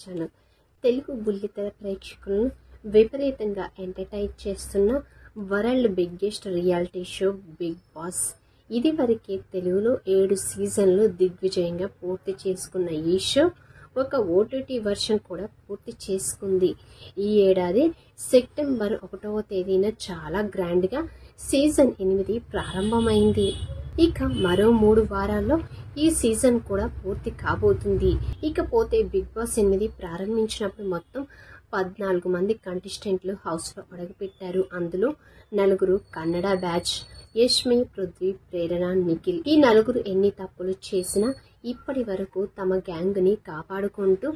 Channel. Telugu బుల్లితెర ప్రేక్షకులను విపరీతంగా ఎంటర్టైన్ చేస్తున్న world biggest reality show Bigg Boss. ఇదివరకే తెలుగులో 7 సీజన్లు దిగ్విజయంగా పూర్తి చేసుకున్న ఈ షో ఒక ఓటీటీ వర్షన్ కూడా పూర్తి చేసుకుంది. ఈ ఏడాది సెప్టెంబర్ 1వ తేదీన చాలా గ్రాండ్గా సీజన్ 8 ప్రారంభమైంది. ఇక మరో 3 వారాల్లో ఈ సీజన్ కూడా పూర్తి కాబోతుంది. ఇకపోతే బిగ్ బాస్ 8 ప్రారంభించినప్పుడు మొత్తం 14 మంది కంటెస్టెంట్లు హౌస్లో అడుగుపెట్టారు. అందులో 4 కన్నడ బ్యాచ్ యష్మి, పృథ్వీ, ప్రేరణ, నిఖిల్. ఈ 4 ఎన్ని తప్పులు చేసినా ఇప్పటి వరకు తమ గ్యాంగ్ ని కాపాడుకుంటూ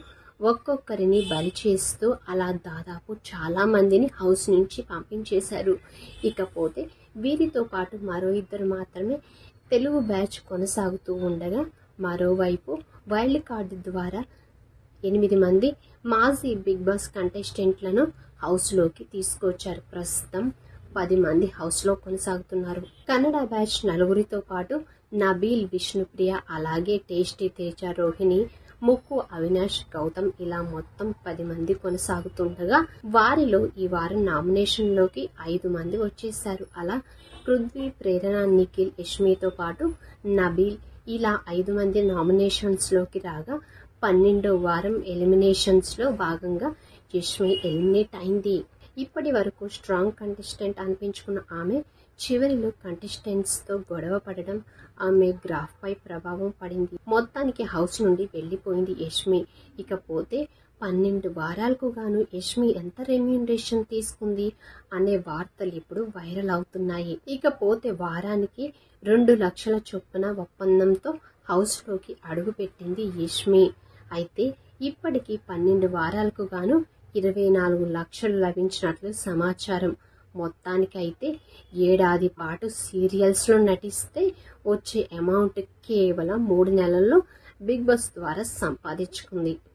ఒక్కొక్కరిని బలి చేస్తూ అలా దాదాపు చాలా మందిని హౌస్ నుంచి పంపించేశారు. ఇకపోతే వీరితో పాటు మరో 2 మాత్రమే తెలుగు బ్యాచ్ కొనసాగుతూ ఉండగా, మరోవైపు వైల్డ్ కార్డు ద్వారా 8 మంది మాజీ బిగ్ బాస్ కంటెస్టెంట్లను హౌస్లోకి తీసుకొచ్చారు. ప్రస్తుతం 10 మంది హౌస్లో కొనసాగుతున్నారు. కన్నడ బ్యాచ్ 4తో పాటు నబీల్, విష్ణుప్రియ, అలాగే టేస్టీ తేజ, రోహిణి, ముక్కు, అవినాష్, గౌతమ్ ఇలా మొత్తం 10 మంది కొనసాగుతుండగా, వారిలో ఈ వారం నామినేషన్ లోకి 5 మంది వచ్చేశారు. అలా పృథ్వీ, ప్రేరణ, నిఖిల్, యష్మితో పాటు నబీల్ ఇలా 5 మంది నామినేషన్స్ లోకి రాగా, 12వ వారం ఎలిమినేషన్స్ లో భాగంగా యష్మి ఎలిమినేట్ అయింది. ఇప్పటి వరకు స్ట్రాంగ్ కంటెస్టెంట్ అనిపించుకున్న ఆమె చివరిలో కంటెస్టెంట్స్ తో గొడవ పడడం ఆమె గ్రాఫ్ పై ప్రభావం పడింది. మొత్తానికి హౌస్ నుండి వెళ్లిపోయింది యష్మి. ఇకపోతే 12 వారాలకు గాను యష్మి ఎంత రెమ్యూనరేషన్ తీసుకుంది అనే వార్తలు ఇప్పుడు వైరల్ అవుతున్నాయి. ఇకపోతే వారానికి 2 లక్షల చొప్పున ఒప్పందంతో హౌస్ లోకి అడుగు పెట్టింది యష్మి. అయితే ఇప్పటికి 12 వారాలకు గాను 24 లక్షలు లభించినట్లు సమాచారం. మొత్తానికి అయితే ఏడాది పాటు సీరియల్స్ లో నటిస్తే వచ్చే అమౌంట్ కేవలం 3 నెలల్లో బిగ్ బాస్ ద్వారా సంపాదించుకుంది.